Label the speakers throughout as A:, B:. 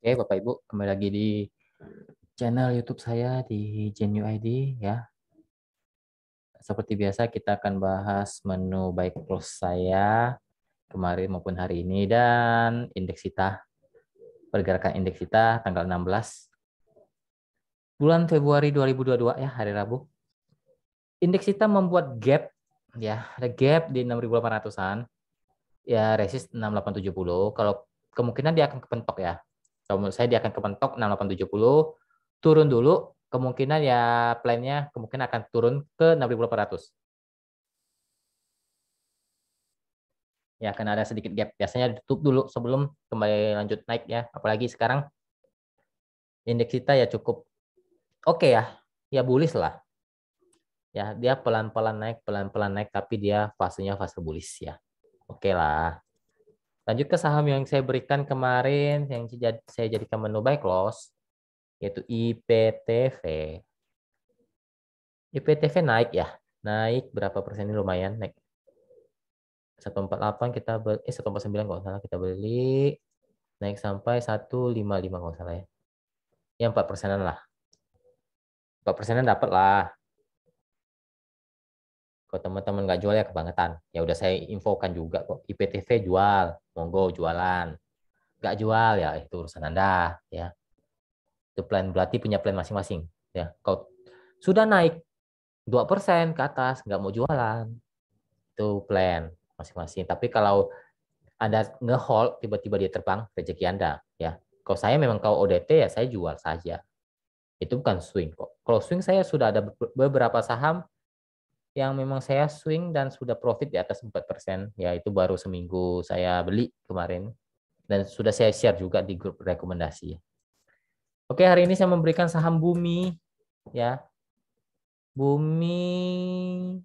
A: Oke, Bapak Ibu, kembali lagi di channel YouTube saya di GenUID ya. Seperti biasa kita akan bahas menu buy close saya kemarin maupun hari ini dan indeks kita, pergerakan indeks kita tanggal 16 bulan Februari 2022 ya, hari Rabu. Indeks kita membuat gap ya, ada gap di 6.800-an. Ya, resist 6870. Kalau kemungkinan dia akan kepentok ya. Kalau menurut saya dia akan kepentok 6870, turun dulu, kemungkinan ya plannya kemungkinan akan turun ke 6.800. Ya, akan ada sedikit gap. Biasanya ditutup dulu sebelum kembali lanjut naik ya. Apalagi sekarang indeks kita ya cukup oke ya. Ya bullish lah. Ya, dia pelan-pelan naik, tapi dia fasenya fase bullish ya. Oke lah. Lanjut ke saham yang saya berikan kemarin, yang saya jadikan menu buy close, yaitu IPTV. IPTV naik ya. Naik berapa persen ini lumayan naik. 148 kita beli, 149 kalau salah kita beli. Naik sampai 155 kalau salah ya. Ya 4%-an lah. 4%-an dapat lah. Kalau teman-teman nggak jual ya kebangetan. Ya udah saya infokan juga kok. IPTV jual. Monggo jualan. Nggak jual ya itu urusan Anda. Ya. Itu plan berarti punya plan masing-masing. Ya. Kalau sudah naik 2% ke atas nggak mau jualan. Itu plan masing-masing. Tapi kalau Anda nge-hold, tiba-tiba dia terbang, rezeki Anda. Ya. Kalau saya memang kalau ODT ya saya jual saja. Itu bukan swing kok. Kalau swing saya sudah ada beberapa saham yang memang saya swing dan sudah profit di atas 4%. Ya itu baru seminggu saya beli kemarin. Dan sudah saya share juga di grup rekomendasi. Oke, hari ini saya memberikan saham Bumi. Ya, Bumi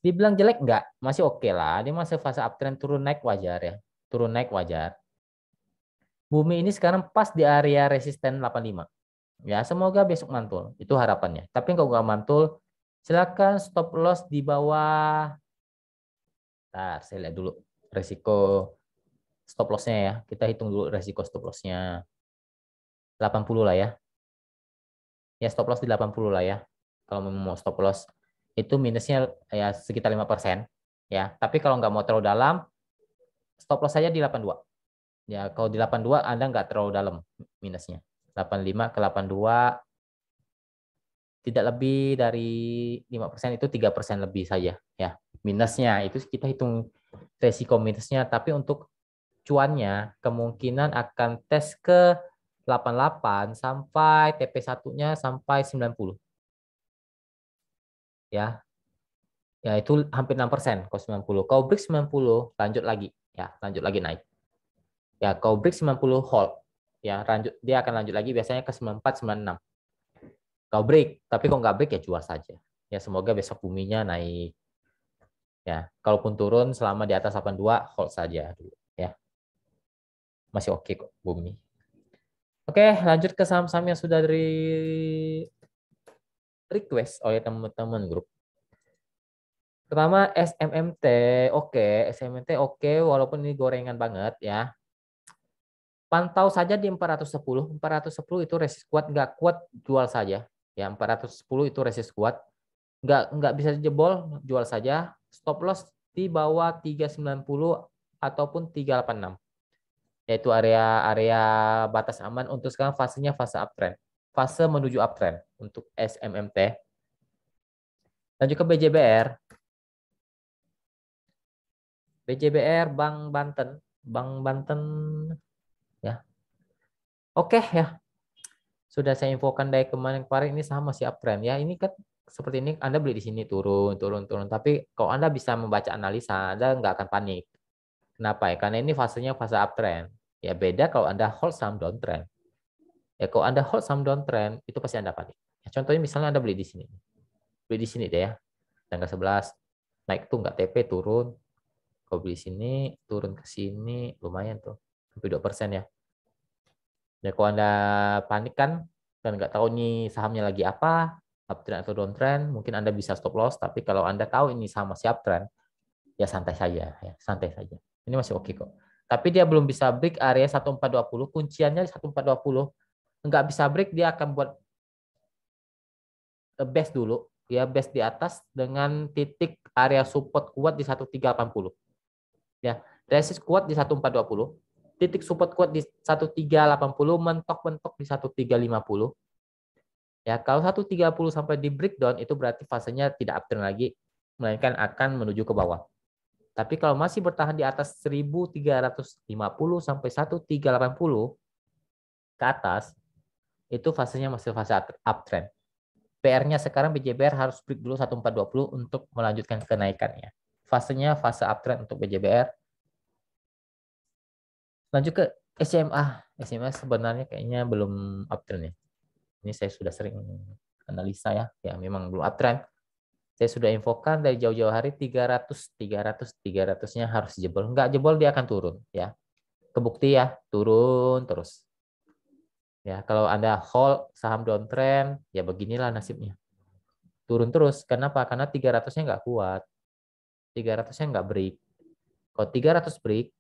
A: dibilang jelek nggak? Masih oke lah. Dia masih fase uptrend turun naik wajar ya. Turun naik wajar. Bumi ini sekarang pas di area resisten 85. Ya, semoga besok mantul. Itu harapannya. Tapi kalau nggak mantul, silakan stop loss di bawah. Nah, saya lihat dulu resiko stop lossnya ya. Kita hitung dulu resiko stop lossnya. 80 lah ya. Ya, stop loss di 80 lah ya. Kalau mau stop loss. Itu minusnya ya sekitar 5%. Ya, tapi kalau nggak mau terlalu dalam, stop loss saja di 82. Ya, kalau di 82 Anda nggak terlalu dalam minusnya. 85 ke 82 tidak lebih dari 5%, itu 3% lebih saja ya. Minusnya itu kita hitung resiko minusnya, tapi untuk cuannya kemungkinan akan tes ke 88 sampai TP1-nya sampai 90 ya. Ya itu hampir 6%, kalau 90. Kalau break 90 lanjut lagi ya, lanjut lagi naik. Ya, kalau break 90 hold ya, lanjut dia akan lanjut lagi biasanya ke 94 96. Kalau break, tapi kalau nggak break ya jual saja. Ya semoga besok buminya naik. Ya, kalaupun turun selama di atas 82 hold saja dulu ya. Masih oke kok bumi. Oke, lanjut ke saham-saham yang sudah dari request oleh teman-teman grup. Pertama SMMT, oke, SMMT oke walaupun ini gorengan banget ya. Pantau saja di 410. 410 itu resist kuat, nggak kuat jual saja. Ya, 410 itu resist kuat. Nggak bisa jebol, jual saja. Stop loss di bawah 390 ataupun 386. Yaitu area-area batas aman untuk sekarang fasenya fase uptrend. Fase menuju uptrend untuk SMMT. Lanjut ke BJBR. BJBR Bank Banten. Bank Banten ya. Oke ya. Sudah saya infokan dari kemarin ini saham masih uptrend ya. Ini kan seperti ini Anda beli di sini turun, turun, turun. Tapi kalau Anda bisa membaca analisa, Anda nggak akan panik. Kenapa ya? Karena ini fasenya fase uptrend. Ya beda kalau Anda hold saham downtrend. Ya kalau Anda hold saham downtrend, itu pasti Anda panik. Ya, contohnya misalnya Anda beli di sini. Beli di sini deh ya. Tanggal 11 naik tuh nggak TP turun. Kalau beli sini turun ke sini lumayan tuh. Sampai 2% ya. Ya kalau Anda panik kan dan nggak tahu nih sahamnya lagi apa, uptrend atau downtrend, mungkin Anda bisa stop loss. Tapi kalau Anda tahu ini saham masih uptrend, ya santai saja, ya santai saja. Ini masih oke kok. Tapi dia belum bisa break area 1420, kunciannya 1420. Nggak bisa break, dia akan buat base dulu. Ya, base di atas dengan titik area support kuat di 1380. Ya, resist kuat di 1420. Titik support kuat di 1380, mentok-mentok di 1350. Ya, kalau 130 sampai di breakdown itu berarti fasenya tidak uptrend lagi, melainkan akan menuju ke bawah. Tapi kalau masih bertahan di atas 1350 sampai 1380 ke atas, itu fasenya masih fase uptrend. PR-nya sekarang BJBR harus break dulu 1420 untuk melanjutkan kenaikannya. Fasenya fase uptrend untuk BJBR. Lanjut ke SMA. SMA sebenarnya kayaknya belum uptrend ya. Ini saya sudah sering analisa ya. Ya memang belum uptrend. Saya sudah infokan dari jauh-jauh hari 300-nya harus jebol. Enggak jebol dia akan turun ya. Kebukti ya, turun terus. Ya, kalau Anda hold saham downtrend, ya beginilah nasibnya. Turun terus. Kenapa? Karena 300-nya nggak kuat. 300-nya nggak break. Kalau 300 break,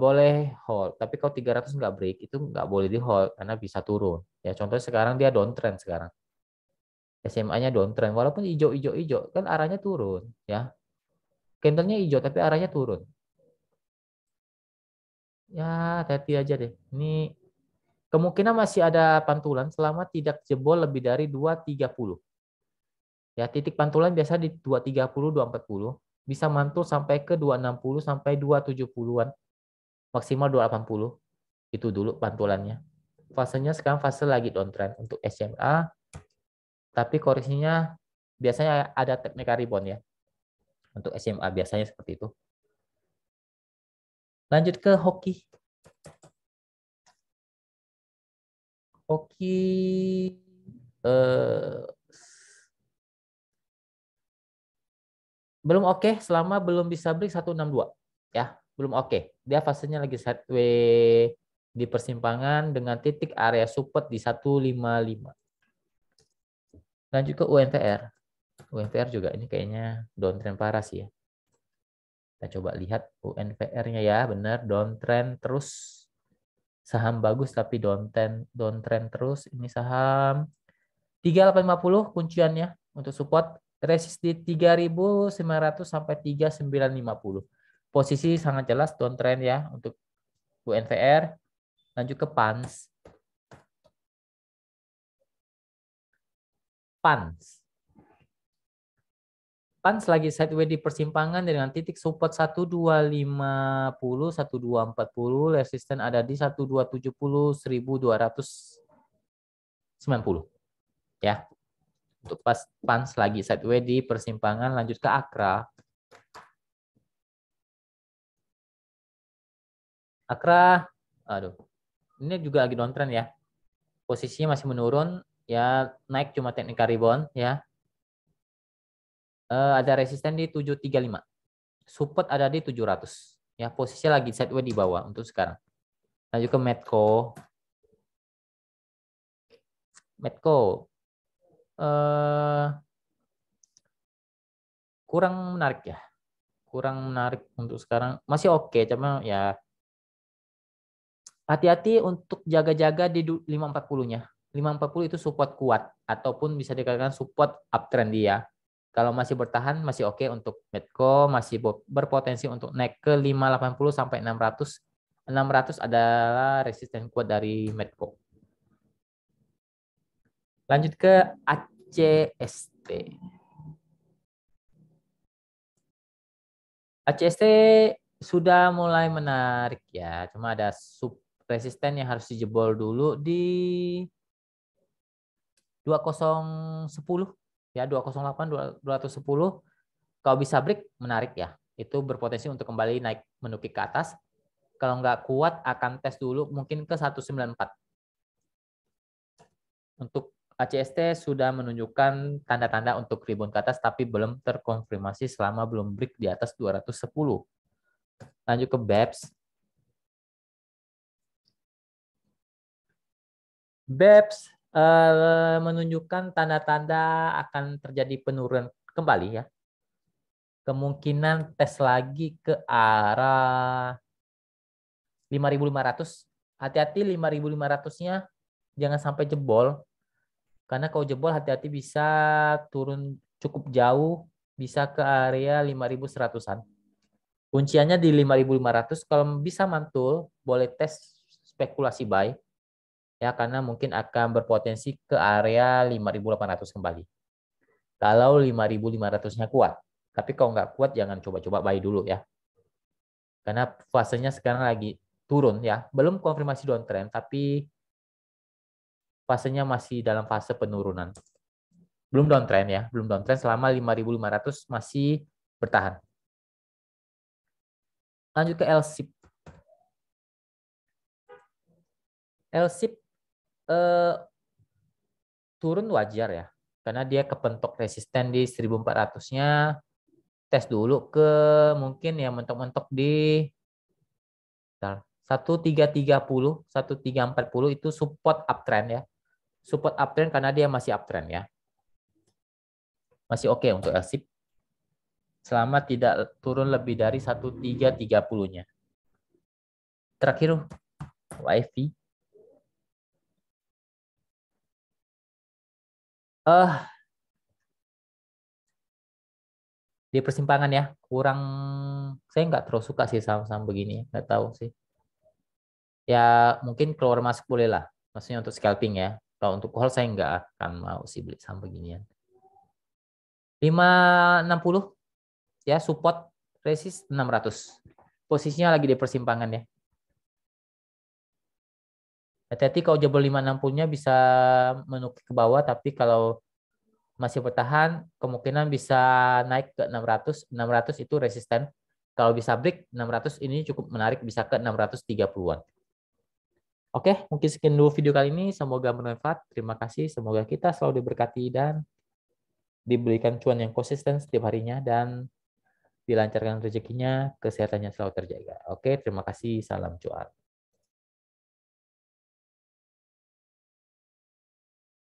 A: boleh hold. Tapi kalau 300 nggak break, itu nggak boleh di hold karena bisa turun. Ya, contohnya sekarang dia downtrend sekarang. SMA-nya downtrend. Walaupun hijau-hijau-hijau, kan arahnya turun. Ya, candlenya hijau tapi arahnya turun. Ya, hati-hati aja deh. Ini kemungkinan masih ada pantulan selama tidak jebol lebih dari 230. Ya, titik pantulan biasa di 230, 240. Bisa mantul sampai ke 260 sampai 270-an. Maksimal 280. Itu dulu pantulannya. Fasenya sekarang fase lagi downtrend untuk SMA. Tapi koreksinya biasanya ada teknik rebound ya. Untuk SMA biasanya seperti itu. Lanjut ke hoki. Hoki eh, belum oke selama belum bisa break 162 ya, belum oke. Dia fasenya lagi sideways di persimpangan dengan titik area support di 155. Lanjut ke UNTR. UNTR juga ini kayaknya downtrend parah sih ya. Kita coba lihat UNTR-nya ya, benar downtrend terus. Saham bagus tapi downtrend terus. Ini saham 3850 kunciannya untuk support, resist di 3.900 sampai 3.950. Posisi sangat jelas downtrend ya untuk UNVR. Lanjut ke PANS. PANS. PANS lagi sideways di persimpangan dengan titik support 1250, 1240, resisten ada di 1270, 1290. Ya. Untuk PANS lagi sideways di persimpangan. Lanjut ke AKRA. AKRA, aduh, ini juga lagi downtrend ya. Posisinya masih menurun, ya naik cuma teknik rebound ya. Ada resisten di 735. Support ada di 700. Ya, posisinya lagi sideways di bawah untuk sekarang. Lanjut ke Medco. Medco kurang menarik ya. Kurang menarik untuk sekarang. Masih oke, cuma ya hati-hati untuk jaga-jaga di 540-nya. 540 itu support kuat ataupun bisa dikatakan support uptrend dia. Kalau masih bertahan masih oke untuk Medco, masih berpotensi untuk naik ke 580 sampai 600. 600 adalah resisten kuat dari Medco. Lanjut ke ACST. ACST sudah mulai menarik ya, cuma ada sub resisten yang harus dijebol dulu di 2010 ya, 208 210. Kalau bisa break menarik ya. Itu berpotensi untuk kembali naik menukik ke atas. Kalau nggak kuat akan tes dulu mungkin ke 194. Untuk ACST sudah menunjukkan tanda-tanda untuk rebound ke atas tapi belum terkonfirmasi selama belum break di atas 210. Lanjut ke BEPS. BEPS menunjukkan tanda-tanda akan terjadi penurunan kembali ya. kemungkinan tes lagi ke arah 5.500. Hati-hati 5.500-nya jangan sampai jebol. Karena kalau jebol hati-hati bisa turun cukup jauh, bisa ke area 5.100-an. Kunciannya di 5.500. Kalau bisa mantul, boleh tes spekulasi buy. Ya, karena mungkin akan berpotensi ke area 5.800 kembali. Kalau 5.500-nya kuat. Tapi kalau nggak kuat, jangan coba-coba buy dulu ya. Karena fasenya sekarang lagi turun ya. Belum konfirmasi downtrend, tapi fasenya masih dalam fase penurunan. Belum downtrend ya. Belum downtrend selama 5.500 masih bertahan. Lanjut ke LSIP. LSIP turun wajar ya. Karena dia kepentok resisten di 1.400-nya. Tes dulu ke mungkin ya mentok-mentok di 1330, 1340 itu support uptrend ya. Support uptrend karena dia masih uptrend ya. Masih oke untuk LSIP. Selama tidak turun lebih dari 1330-nya. Terakhir WiFi. Di persimpangan ya, kurang, saya nggak terlalu suka sih saham-saham begini, nggak tahu sih. Ya mungkin keluar masuk boleh lah, maksudnya untuk scalping ya. Kalau untuk hold saya nggak akan mau sih beli saham beginian. 560 ya, support resist 600. Posisinya lagi di persimpangan ya. Hati-hati kalau jebol 560-nya bisa menukik ke bawah, tapi kalau masih bertahan, kemungkinan bisa naik ke 600. 600 itu resisten. Kalau bisa break 600 ini cukup menarik, bisa ke 630-an. Oke, mungkin sekian dulu video kali ini. Semoga bermanfaat. Terima kasih. Semoga kita selalu diberkati dan diberikan cuan yang konsisten setiap harinya dan dilancarkan rezekinya, kesehatannya selalu terjaga. Oke, terima kasih. Salam cuan.